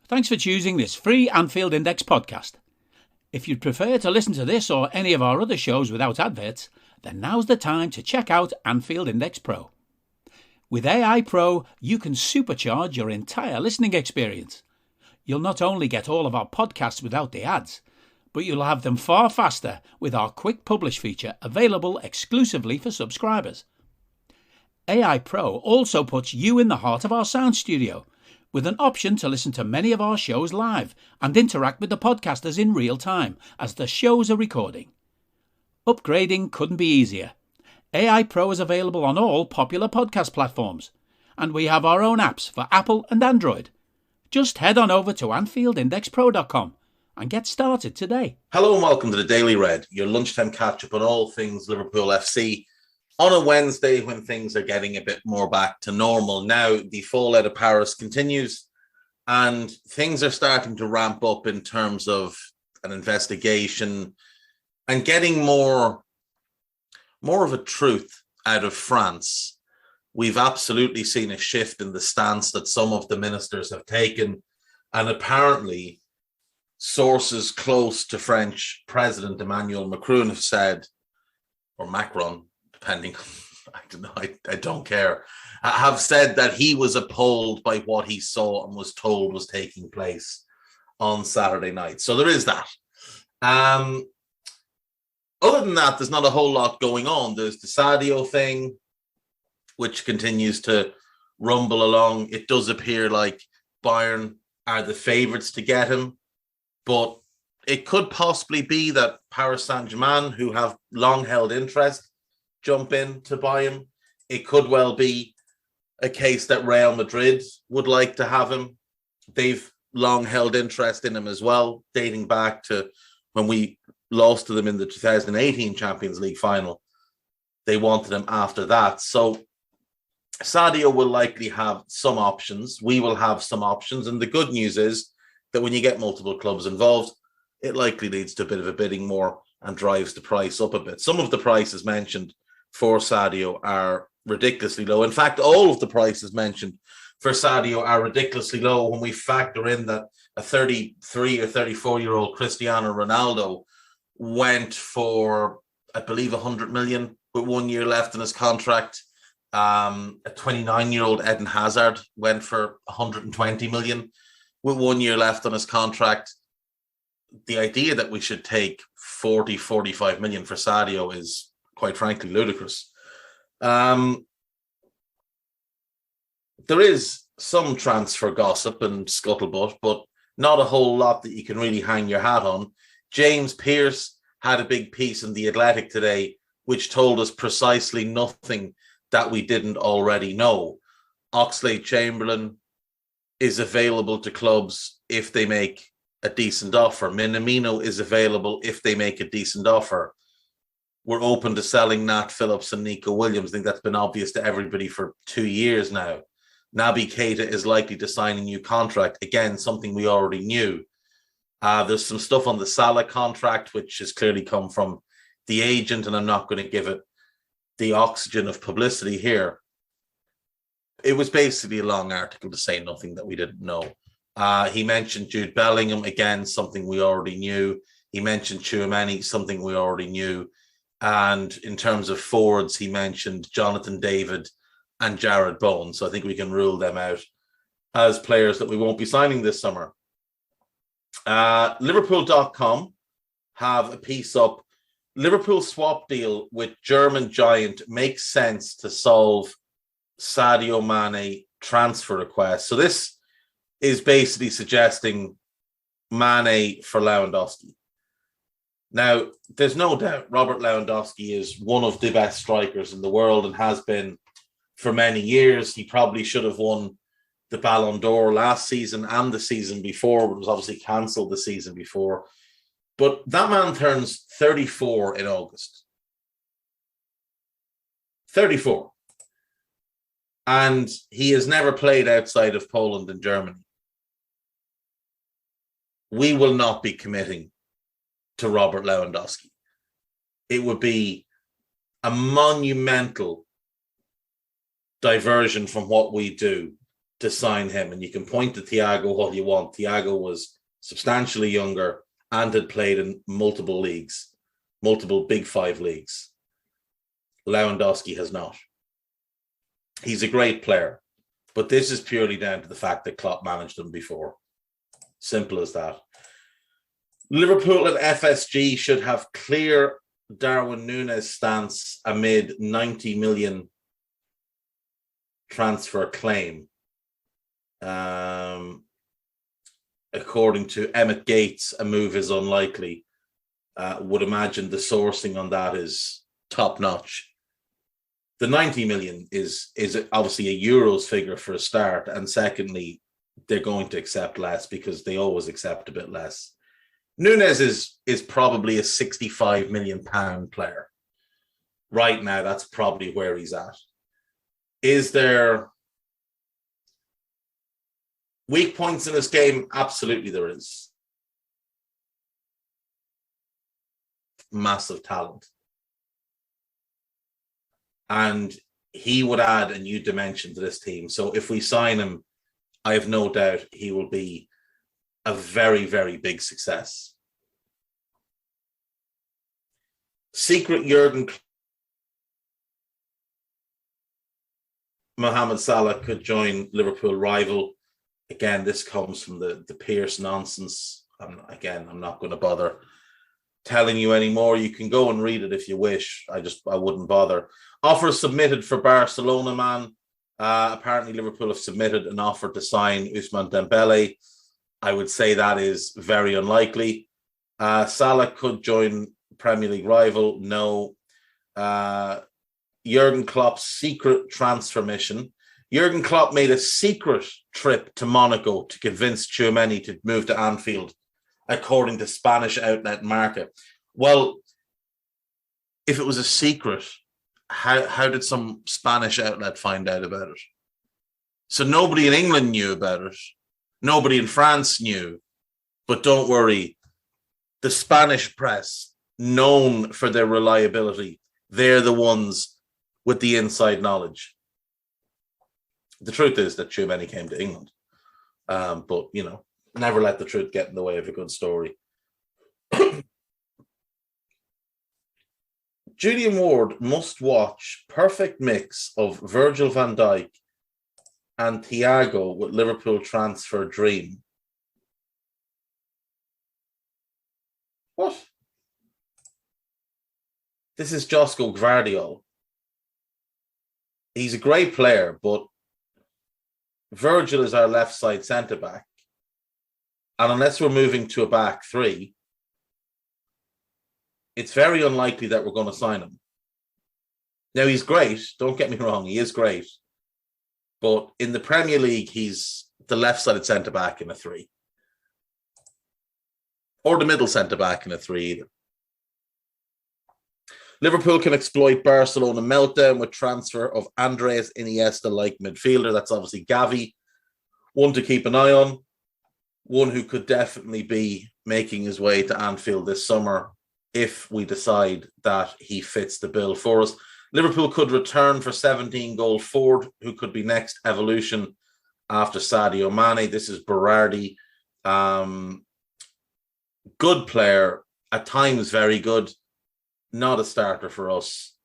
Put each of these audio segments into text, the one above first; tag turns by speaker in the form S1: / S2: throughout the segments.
S1: Thanks for choosing this free Anfield Index podcast. If you'd prefer to listen to this or any of our other shows without adverts, then now's the time to check out Anfield Index Pro. With AI Pro, you can supercharge your entire listening experience. You'll not only get all of our podcasts without the ads, but you'll have them far faster with our Quick Publish feature available exclusively for subscribers. AI Pro also puts you in the heart of our sound studio, with an option to listen to many of our shows live and interact with the podcasters in real time as the shows are recording. Upgrading couldn't be easier. AI Pro is available on all popular podcast platforms, and we have our own apps for Apple and Android. Just head on over to AnfieldIndexPro.com and get started today.
S2: Hello and welcome to the Daily Red, your lunchtime catch-up on all things Liverpool FC on a Wednesday when things are getting a bit more back to normal. Now, the fallout of Paris continues and things are starting to ramp up in terms of an investigation and getting more of a truth out of France. We've absolutely seen a shift in the stance that some of the ministers have taken, and apparently sources close to French President Emmanuel Macron have said, or Macron, depending, I don't know, I don't care, have said that he was appalled by what he saw and was told was taking place on Saturday night. So there is that. Other than that, there's not a whole lot going on. There's the Sadio thing, which continues to rumble along. It does appear like Bayern are the favourites to get him, but it could possibly be that Paris Saint-Germain, who have long held interest, jump in to buy him. It could well be a case that Real Madrid would like to have him. They've long held interest in him as well, dating back to when we lost to them in the 2018 Champions League final. They wanted him after that. So Sadio will likely have some options. We will have some options. And the good news is that when you get multiple clubs involved, it likely leads to a bit of a bidding war and drives the price up a bit. Some of the prices mentioned for Sadio are ridiculously low. In fact, all of the prices mentioned for Sadio are ridiculously low when we factor in that a 33 or 34-year-old Cristiano Ronaldo went for, I believe, 100 million with 1 year left in his contract. A 29-year-old Eden Hazard went for 120 million with 1 year left on his contract. The idea that we should take 40, 45 million for Sadio is, quite frankly, ludicrous. There is some transfer gossip and scuttlebutt, but not a whole lot that you can really hang your hat on. James Pearce had a big piece in The Athletic today, which told us precisely nothing that we didn't already know. Oxlade-Chamberlain is available to clubs if they make a decent offer. Minamino is available if they make a decent offer. We're open to selling Nat Phillips and Nico Williams. I think that's been obvious to everybody for 2 years now. Naby Keita is likely to sign a new contract. Again, something we already knew. There's some stuff on the Salah contract, which has clearly come from the agent, and I'm not going to give it the oxygen of publicity here. It was basically a long article to say nothing that we didn't know. He mentioned Jude Bellingham, again, something we already knew. He mentioned Tchouaméni, something we already knew. And in terms of forwards, he mentioned Jonathan David and Jared Bowen. So I think we can rule them out as players that we won't be signing this summer. Liverpool.com have a piece up. Liverpool swap deal with German giant makes sense to solve Sadio Mane transfer request. So this is basically suggesting Mane for Lewandowski. Now, there's no doubt Robert Lewandowski is one of the best strikers in the world and has been for many years. He probably should have won the Ballon d'Or last season and the season before, but was obviously cancelled the season before. But that man turns 34 in August. 34. And he has never played outside of Poland and Germany. We will not be committing to Robert Lewandowski. It would be a monumental diversion from what we do to sign him. And you can point to Thiago all you want. Thiago was substantially younger and had played in multiple leagues, multiple Big Five leagues. Lewandowski has not. He's a great player, but this is purely down to the fact that Klopp managed him before. Simple as that. Liverpool and FSG should have clear Darwin Núñez stance amid 90 million transfer claim. According to Emmett Gates, a move is unlikely. Would imagine the sourcing on that is top notch. The 90 million is obviously a Euros figure for a start, and secondly, they're going to accept less because they always accept a bit less. Núñez is probably a £65 million player. Right now, that's probably where he's at. Is there weak points in this game? Absolutely there is. Massive talent. And he would add a new dimension to this team. So if we sign him, I have no doubt he will be a very, very big success. Secret Jurgen Mohamed Salah could join Liverpool rival. Again, this comes from the Pierce nonsense. I'm not going to bother telling you anymore. You can go and read it if you wish. I wouldn't bother. Offer submitted for Barcelona, man. Apparently Liverpool have submitted an offer to sign Ousmane Dembele. I would say that is very unlikely. Salah could join Premier League rival. No. Jurgen Klopp's secret transfer mission. Jurgen Klopp made a secret trip to Monaco to convince Tchouaméni to move to Anfield, according to Spanish outlet Marca. Well, if it was a secret, how did some Spanish outlet find out about it? So nobody in England knew about it. Nobody in France knew. But don't worry, the Spanish press, known for their reliability, they're the ones with the inside knowledge. The truth is that Tchouaméni came to England. But, never let the truth get in the way of a good story. Julian Ward must watch perfect mix of Virgil van Dijk and Thiago with Liverpool transfer dream. What? This is Josko Gvardiol. He's a great player, but Virgil is our left side centre-back. And unless we're moving to a back three, it's very unlikely that we're going to sign him. Now, he's great. Don't get me wrong. He is great. But in the Premier League, he's the left-sided centre-back in a three. Or the middle centre-back in a three either. Liverpool can exploit Barcelona meltdown with transfer of Andres Iniesta-like midfielder. That's obviously Gavi. One to keep an eye on. One who could definitely be making his way to Anfield this summer if we decide that he fits the bill for us. Liverpool could return for 17-goal Ford, who could be next evolution after Sadio Mane. This is Berardi. Good player, at times very good. Not a starter for us.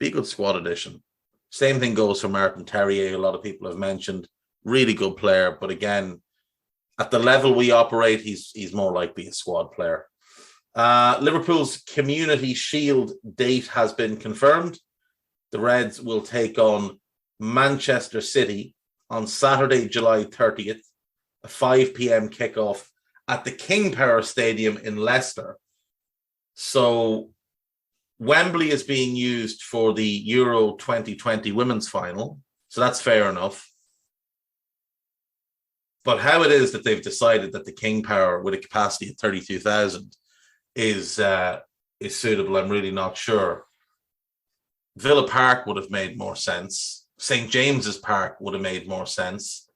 S2: Be a good squad addition. Same thing goes for Martin Terrier, a lot of people have mentioned. Really good player, but again, at the level we operate, he's more likely a squad player. Liverpool's Community Shield date has been confirmed. The Reds will take on Manchester City on Saturday, July 30th, a 5 p.m. kickoff at the King Power Stadium in Leicester. So Wembley is being used for the Euro 2020 women's final. So that's fair enough. But how it is that they've decided that the King Power with a capacity of 32,000 is suitable, I'm really not sure. Villa Park would have made more sense. St. James's Park would have made more sense.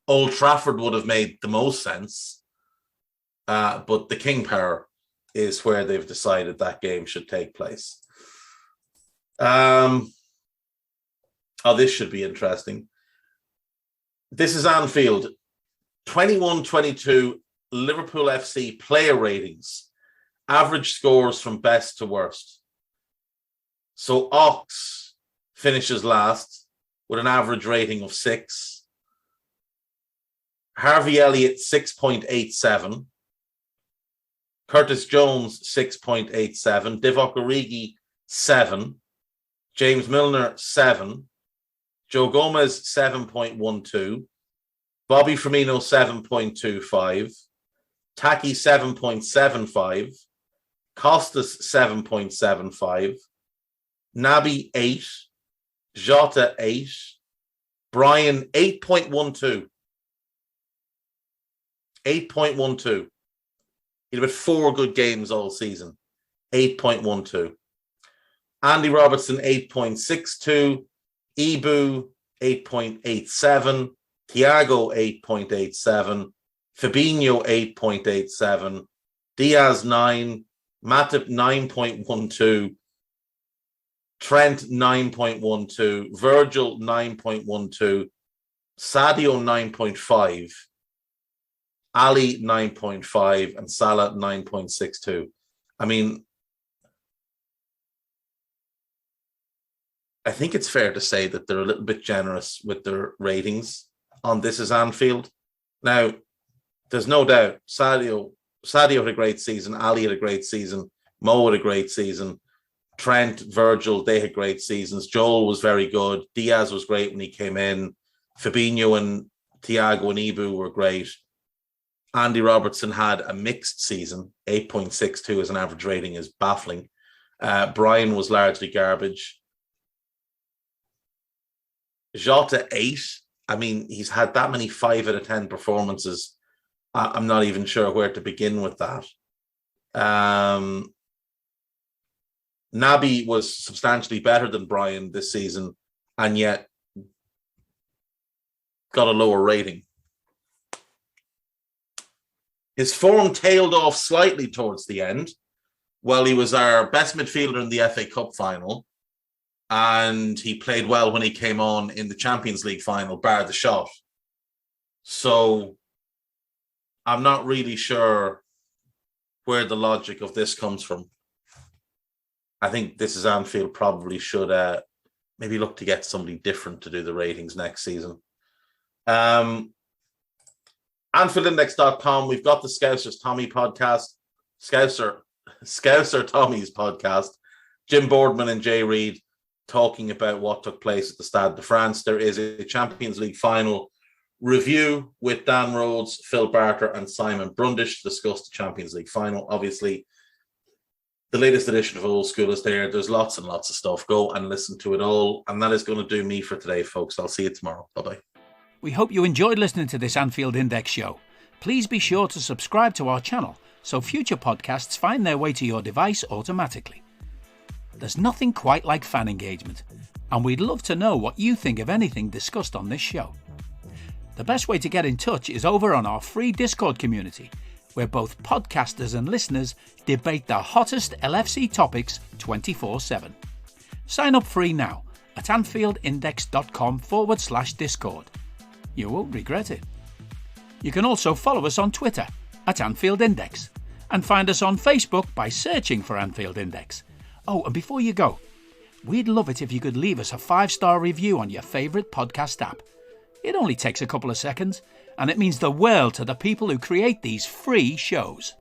S2: Old Trafford would have made the most sense. But the King Power is where they've decided that game should take place. This should be interesting. This is Anfield. 21-22 Liverpool FC player ratings. Average scores from best to worst. So Ox finishes last with an average rating of 6. Harvey Elliott, 6.87. Curtis Jones, 6.87. Divock Origi, 7. James Milner, 7. Joe Gomez, 7.12. Bobby Firmino, 7.25. Taki, 7.75. Costas, 7.75. Naby, 8. Jota, 8. Brian, 8.12. 8.12. He had about 4 good games all season. 8.12. Andy Robertson, 8.62. Ibu, 8.87. Thiago, 8.87. Fabinho, 8.87. Diaz, 9. Matip, 9.12. Trent, 9.12. Virgil, 9.12. Sadio, 9.5. Ali, 9.5. And Salah, 9.62. I mean, I think it's fair to say that they're a little bit generous with their ratings on This Is Anfield. Now, there's no doubt Sadio had a great season. Ali had a great season. Mo had a great season. Trent, Virgil, they had great seasons. Joel was very good. Diaz was great when he came in. Fabinho and Thiago and Ibu were great. Andy Robertson had a mixed season. 8.62 as an average rating is baffling. Brian was largely garbage. Jota, 8. I mean, he's had that many 5 out of 10 performances. I'm not even sure where to begin with that. Naby was substantially better than Brian this season, and yet got a lower rating. His form tailed off slightly towards the end. Well, he was our best midfielder in the FA Cup final, and he played well when he came on in the Champions League final, bar the shot. So I'm not really sure where the logic of this comes from. I think This Is Anfield probably should maybe look to get somebody different to do the ratings next season. AnfieldIndex.com. We've got the Scousers Tommy podcast, Scouser Tommy's podcast, Jim Boardman and Jay Reid talking about what took place at the Stade de France. There is a Champions League final review with Dan Rhodes, Phil Barter, and Simon Brundish to discuss the Champions League final. Obviously, the latest edition of Old School is there. There's lots and lots of stuff. Go and listen to it all. And that is going to do me for today, folks. I'll see you tomorrow. Bye-bye.
S1: We hope you enjoyed listening to this Anfield Index show. Please be sure to subscribe to our channel so future podcasts find their way to your device automatically. There's nothing quite like fan engagement, and we'd love to know what you think of anything discussed on this show. The best way to get in touch is over on our free Discord community, where both podcasters and listeners debate the hottest LFC topics 24/7. Sign up free now at AnfieldIndex.com/Discord. You won't regret it. You can also follow us on Twitter at Anfield Index and find us on Facebook by searching for Anfield Index. Oh, and before you go, we'd love it if you could leave us a 5-star review on your favourite podcast app. It only takes a couple of seconds, and it means the world to the people who create these free shows.